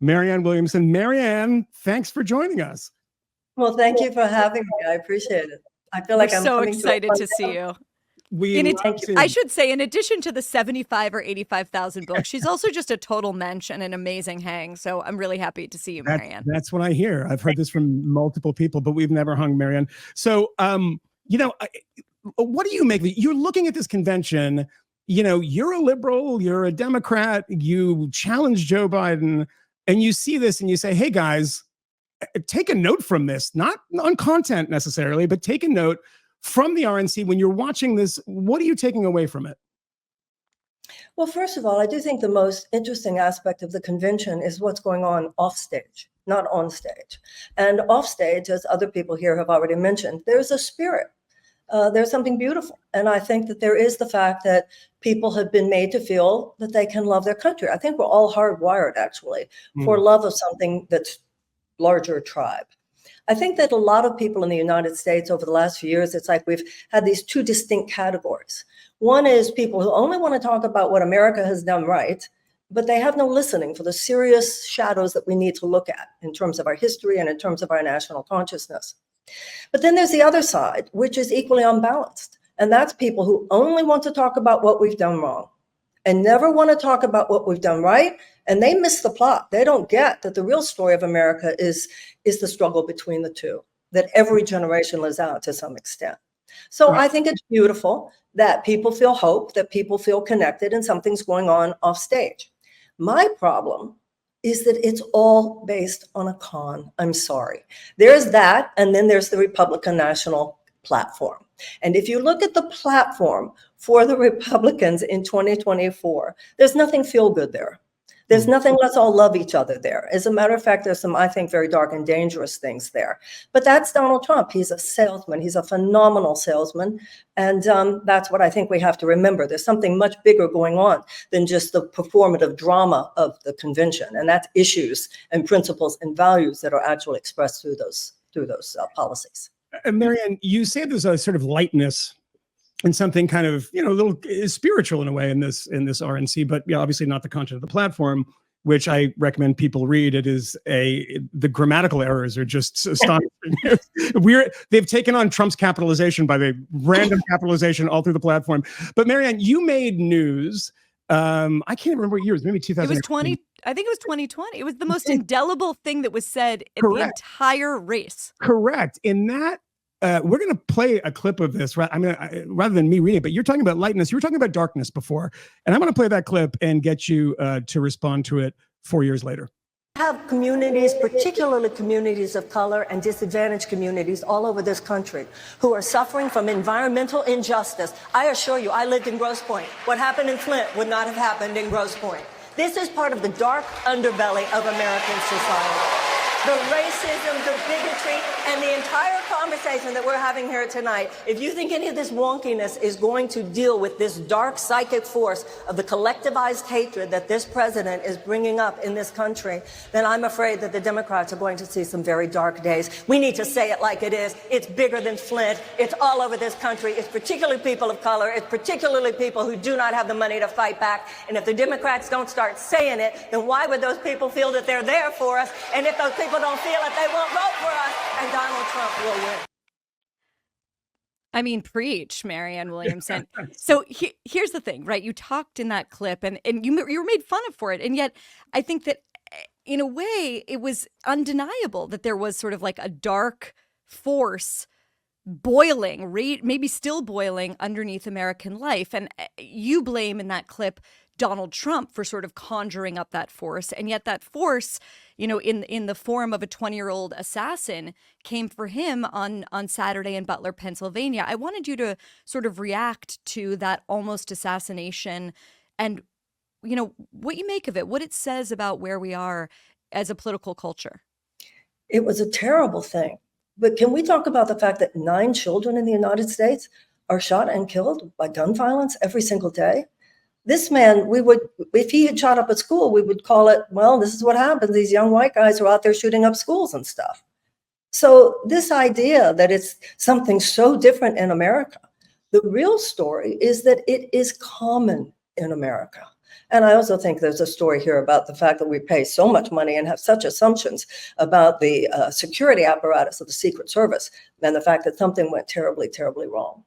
Marianne Williamson. Marianne, thanks for joining us. Well, thank you for having me. I appreciate it. I feel like I'm so coming excited to see you. I should say, in addition to the 75 or 85,000 books, she's also just a total mensch and an amazing hang. So I'm really happy to see you, Marianne. That's what I hear. I've heard this from multiple people, but we've never hung Marianne. So, what do you make of it? You're looking at this convention, you're a liberal, you're a Democrat, you challenge Joe Biden, and you see this and you say, hey guys, take a note from this, not on content necessarily, but take a note from the RNC. When you're watching this, what are you taking away from it? Well, first of all, I do think the most interesting aspect of the convention is what's going on off stage, not on stage. And off stage, as other people here have already mentioned, there's a spirit. There's something beautiful. And I think that there is the fact that people have been made to feel that they can love their country. I think we're all hardwired, actually, for love of something that's larger tribe. I think that a lot of people in the United States over the last few years, it's like we've had these two distinct categories. One is people who only want to talk about what America has done right, but they have no listening for the serious shadows that we need to look at in terms of our history and in terms of our national consciousness. But then there's the other side, which is equally unbalanced. And that's people who only want to talk about what we've done wrong and never want to talk about what we've done right. And they miss the plot. They don't get that the real story of America is the struggle between the two, that every generation lives out to some extent. So I think it's beautiful that people feel hope, that people feel connected, and something's going on off stage. My problem is that it's all based on a con. I'm sorry. There's that, and then there's the Republican National Platform. And if you look at the platform for the Republicans in 2024, there's nothing feel good there. There's nothing, let's all love each other there. As a matter of fact, there's some, I think, very dark and dangerous things there. But that's Donald Trump. He's a salesman. He's a phenomenal salesman. And that's what I think we have to remember. There's something much bigger going on than just the performative drama of the convention. And that's issues and principles and values that are actually expressed through those policies. And Marianne, you say there's a sort of lightness and something kind of, a little spiritual in a way in this RNC, but obviously not the content of the platform, which I recommend people read. It is the grammatical errors are just astonishing. They've taken on Trump's capitalization by the random capitalization all through the platform. But Marianne, you made news. I can't remember what year it was, maybe 2000. It was 20. I think it was 2020. It was the most indelible thing that was said in the entire race. Correct. In that, we're going to play a clip of this. Rather than me reading it, but you're talking about lightness. You were talking about darkness before, and I'm going to play that clip and get you to respond to it 4 years later. Have communities, particularly communities of color and disadvantaged communities all over this country who are suffering from environmental injustice. I assure you, I lived in Grosse Pointe. What happened in Flint would not have happened in Grosse Pointe. This is part of the dark underbelly of American society. The racism, the bigotry, and the entire conversation that we're having here tonight, if you think any of this wonkiness is going to deal with this dark psychic force of the collectivized hatred that this president is bringing up in this country, then I'm afraid that the Democrats are going to see some very dark days. We need to say it like it is. It's bigger than Flint. It's all over this country. It's particularly people of color. It's particularly people who do not have the money to fight back. And if the Democrats don't start saying it, then why would those people feel that they're there for us? And if those people don't feel it, they won't vote for us, and Donald Trump will win. I mean, preach, Marianne Williamson. So here's the thing, right? You talked in that clip, and you were made fun of for it, and yet I think that in a way it was undeniable that there was sort of like a dark force boiling, maybe still boiling underneath American life, and you blame in that clip Donald Trump for sort of conjuring up that force. And yet that force, in the form of a 20-year-old assassin came for him on Saturday in Butler, Pennsylvania. I wanted you to sort of react to that almost assassination and, what you make of it, what it says about where we are as a political culture. It was a terrible thing. But can we talk about the fact that 9 children in the United States are shot and killed by gun violence every single day? This man, if he had shot up a school, we would call it, well, this is what happens. These young white guys are out there shooting up schools and stuff. So this idea that it's something so different in America, the real story is that it is common in America. And I also think there's a story here about the fact that we pay so much money and have such assumptions about the security apparatus of the Secret Service, and the fact that something went terribly, terribly wrong.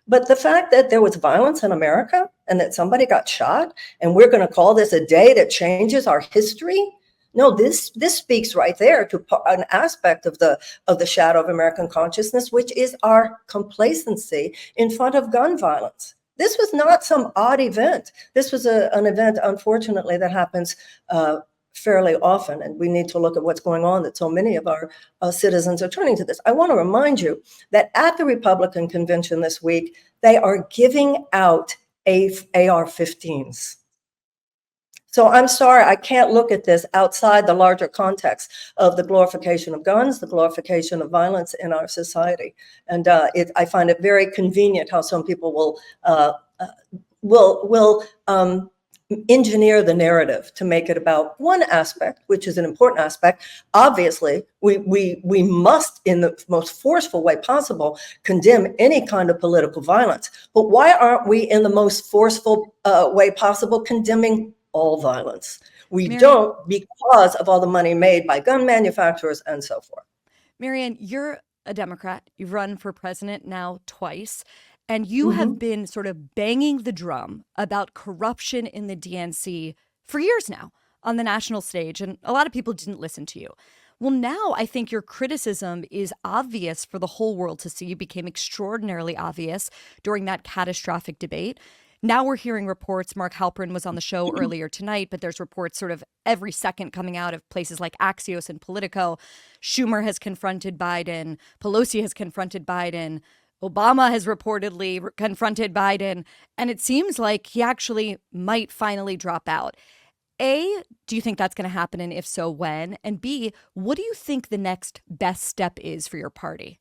But the fact that there was violence in America and that somebody got shot, and we're going to call this a day that changes our history. No, this speaks right there to an aspect of the shadow of American consciousness, which is our complacency in front of gun violence. This was not some odd event. This was an event, unfortunately, that happens fairly often, and we need to look at what's going on, that so many of our citizens are turning to this. I want to remind you that at the Republican convention this week, they are giving out AR-15s. So I'm sorry, I can't look at this outside the larger context of the glorification of guns, the glorification of violence in our society. And I find it very convenient how some people will engineer the narrative to make it about one aspect, which is an important aspect. Obviously, we must, in the most forceful way possible, condemn any kind of political violence. But why aren't we, in the most forceful way possible, condemning all violence? We don't, because of all the money made by gun manufacturers and so forth. Marianne, you're a Democrat. You've run for president now twice. And you have been sort of banging the drum about corruption in the DNC for years now on the national stage, and a lot of people didn't listen to you. Well, now I think your criticism is obvious for the whole world to see. It became extraordinarily obvious during that catastrophic debate. Now we're hearing reports. Mark Halperin was on the show earlier tonight, but there's reports sort of every second coming out of places like Axios and Politico. Schumer has confronted Biden. Pelosi has confronted Biden. Obama has reportedly confronted Biden, and it seems like he actually might finally drop out. A, do you think that's going to happen, and if so, when? And B, what do you think the next best step is for your party?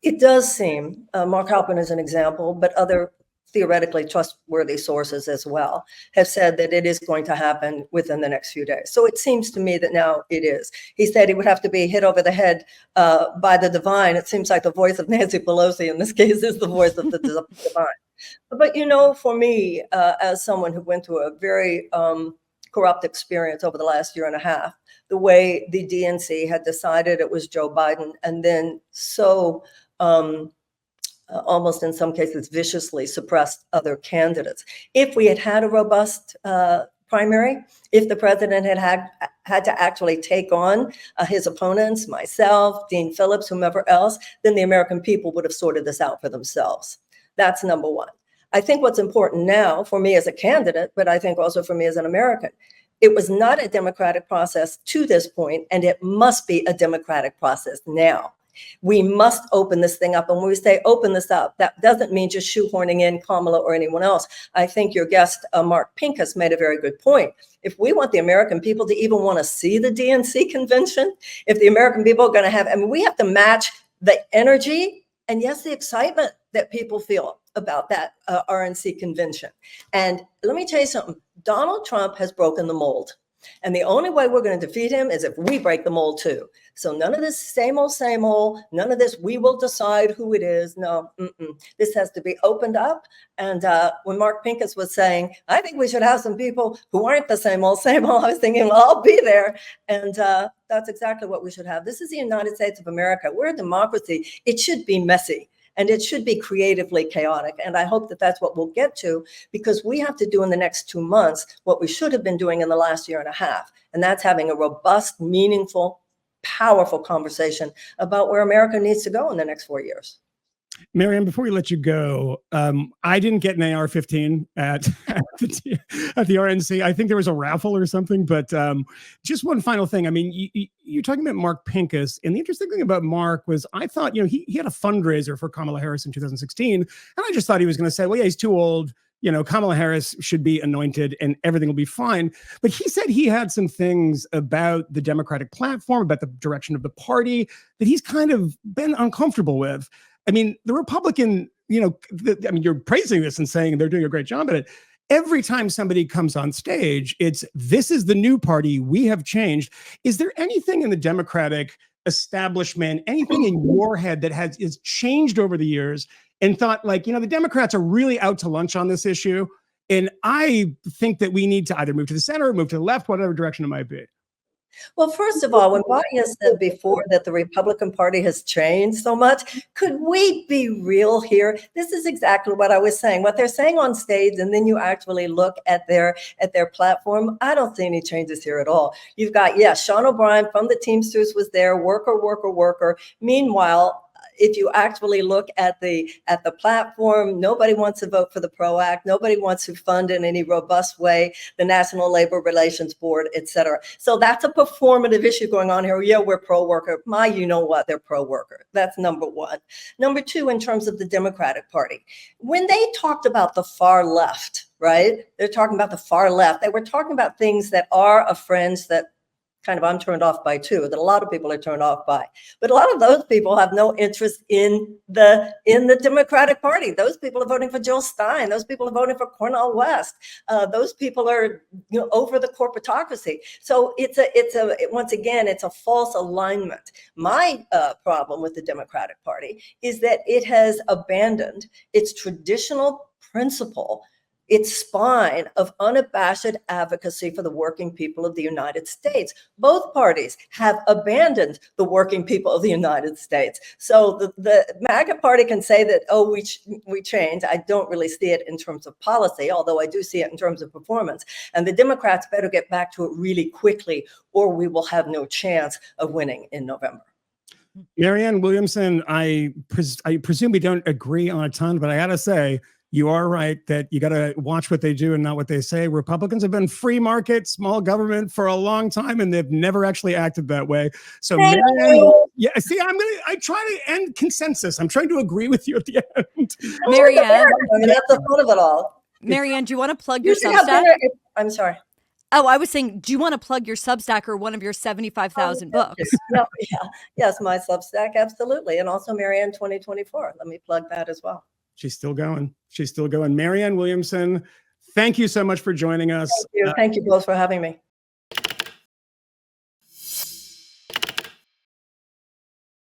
It does seem, Mark Halperin is an example, but other theoretically trustworthy sources as well have said that it is going to happen within the next few days. So it seems to me that now it is. He said he would have to be hit over the head by the divine. It seems like the voice of Nancy Pelosi in this case is the voice of the divine. But, you know, for me, as someone who went through a very corrupt experience over the last year and a half, the way the DNC had decided it was Joe Biden, and then so almost in some cases viciously suppressed other candidates. If we had had a robust primary, if the president had to actually take on his opponents, myself, Dean Phillips, whomever else, then the American people would have sorted this out for themselves. That's number one. I think what's important now for me as a candidate, but I think also for me as an American, it was not a democratic process to this point, and it must be a democratic process now. We must open this thing up. And when we say open this up, that doesn't mean just shoehorning in Kamala or anyone else. I think your guest, Mark Pincus, made a very good point. If we want the American people to even want to see the DNC convention, if the American people are going to have, I mean, we have to match the energy and yes, the excitement that people feel about that RNC convention. And let me tell you something, Donald Trump has broken the mold. And the only way we're going to defeat him is if we break the mold too. So none of this same old, none of this, we will decide who it is. No, this has to be opened up. And when Mark Pincus was saying, I think we should have some people who aren't the same old, I was thinking, well, I'll be there. And that's exactly what we should have. This is the United States of America. We're a democracy. It should be messy. And it should be creatively chaotic. And I hope that that's what we'll get to, because we have to do in the next 2 months what we should have been doing in the last year and a half. And that's having a robust, meaningful, powerful conversation about where America needs to go in the next 4 years. Marianne, before we let you go, I didn't get an AR-15 at the RNC. I think there was a raffle or something, but just one final thing. I mean, you're talking about Mark Pincus, and the interesting thing about Mark was I thought, you know, he had a fundraiser for Kamala Harris in 2016, and I just thought he was going to say, well, yeah, he's too old. You know, Kamala Harris should be anointed and everything will be fine. But he said he had some things about the Democratic platform, about the direction of the party that he's kind of been uncomfortable with. I mean, the Republican, you know, you're praising this and saying they're doing a great job at it. Every time somebody comes on stage, it's, this is the new party, we have changed. Is there anything in the Democratic establishment, anything in your head that is changed over the years and thought, like, you know, the Democrats are really out to lunch on this issue, And I think that we need to either move to the center or move to the left, whatever direction it might be. Well, first of all, when Marianne said before that the Republican Party has changed so much, could we be real here? This is exactly what I was saying. What they're saying on stage, and then you actually look at their platform, I don't see any changes here at all. You've got, Sean O'Brien from the Teamsters was there, worker, worker, worker. Meanwhile, if you actually look at the platform, nobody wants to vote for the PRO Act. Nobody wants to fund in any robust way the National Labor Relations Board, et cetera. So that's a performative issue going on here. Yeah, we're pro-worker. You know what? They're pro-worker. That's number one. Number two, in terms of the Democratic Party, when they talked about the far left, right? They're talking about the far left. They were talking about things that are a fringe that kind of I'm turned off by too, that a lot of people are turned off by. But a lot of those people have no interest in the Democratic Party. Those people are voting for Jill Stein. Those people are voting for Cornel West. Those people are over the corporatocracy. So once again, it's a false alignment. My problem with the Democratic Party is that it has abandoned its traditional principle, its spine of unabashed advocacy for the working people of the United States. Both parties have abandoned the working people of the United States. So the MAGA party can say that, oh, we changed. I don't really see it in terms of policy, although I do see it in terms of performance. And the Democrats better get back to it really quickly, or we will have no chance of winning in November. Marianne Williamson, I presume we don't agree on a ton, but I gotta say, you are right that you got to watch what they do and not what they say. Republicans have been free market, small government for a long time, and they've never actually acted that way. So, Marianne, see, I try to end consensus. I'm trying to agree with you at the end. Marianne, I mean, that's the fun of it all. Marianne, do you want to plug your Substack? I'm sorry. Oh, I was saying, do you want to plug your Substack or one of your 75,000 books? Yes, my Substack, absolutely. And also Marianne 2024. Let me plug that as well. She's still going. She's still going. Marianne Williamson, thank you so much for joining us. Thank you. Thank you both for having me.